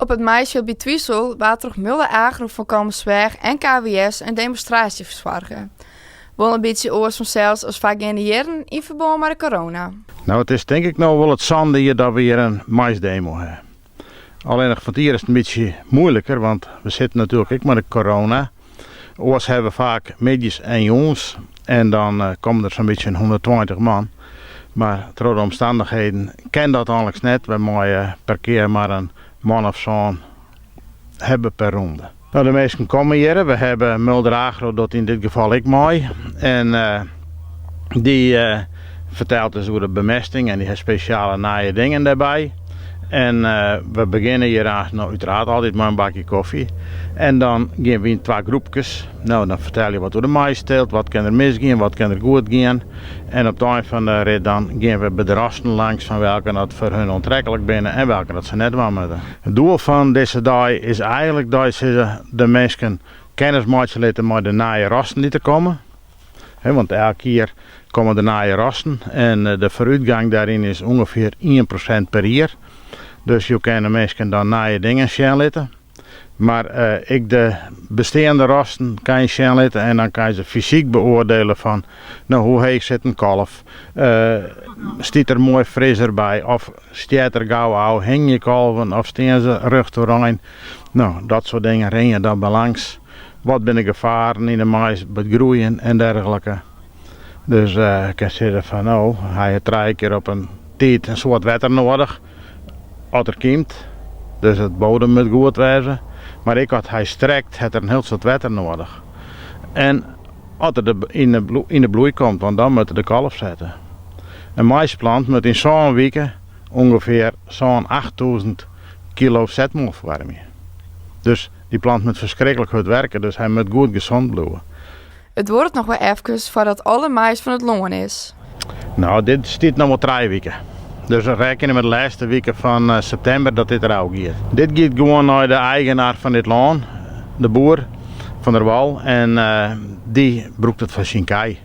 Op het maisveld bij Twiesel waren er mulle agro van Kammersweg en KWS een demonstratie verzorgen. Wel een beetje oors vanzelfs als vaak in de jaren in verband met de corona. Nou, het is denk ik nou wel het zonde hier dat we hier een maisdemo hebben. Alleen nog van hier is het een beetje moeilijker, want we zitten natuurlijk ook met de corona. Oors hebben we vaak meisjes en jongens en dan komen er zo'n beetje 120 man. Maar door de omstandigheden kan dat eigenlijk net. We moeten per keer maar een man of zo'n hebben per ronde. Nou, de meesten komen hier. We hebben Mulder Agro, dat in dit geval ik mooi. En die vertelt dus over de bemesting en die heeft speciale naaie dingen daarbij. En we beginnen hier nou, uiteraard altijd met een bakje koffie. En dan gaan we in 2 groepjes. Nou, dan vertel je wat er de mais steelt, wat kan er misgaan, wat kan er goed gaan. En op het eind van de rit dan gaan we bij de rasten langs van welke dat voor hun onttrekkelijk binnen en welke dat ze net wel moeten. Het doel van deze dag is eigenlijk dat ze de mensen kennis maken laten met de naaie rasten die er komen. Want elke keer komen de naaie rasten en de vooruitgang daarin is ongeveer 1% per jaar. Dus je kan de mensen dan naaie dingen zien laten. Maar ik de bestaande rasten kan je zien laten en dan kan je ze fysiek beoordelen van nou, hoe heeg zit een kalf. Stiet er mooi fris erbij of staat er gauw ouw, hang je kalven of staan ze rug door rein. Nou, dat soort dingen ren je dan belangs. Wat ben de gevaren in de mais, het groeien en dergelijke. Dus ik kan zeggen van nou, hij heeft 3 keer op een tijd een soort wetter nodig. Als er komt, dus het bodem moet goed wezen. Maar hij strekt, heeft er een heel soort wetter nodig. En als het in de bloei komt, want dan moet de kalf zetten. Een maisplant moet in zo'n weken ongeveer zo'n 8000 kilo zetmolverwarming. Dus die plant moet verschrikkelijk goed werken, dus hij moet goed gezond blijven. Het wordt nog wel even voordat alle mais van het loon is. Nou, dit staat nog wel 3 weken. Dus we rekenen met de laatste weken van september dat dit er ook gaat. Dit gaat gewoon naar de eigenaar van dit land, de boer van der Wal. En die broekt het van zijn kei.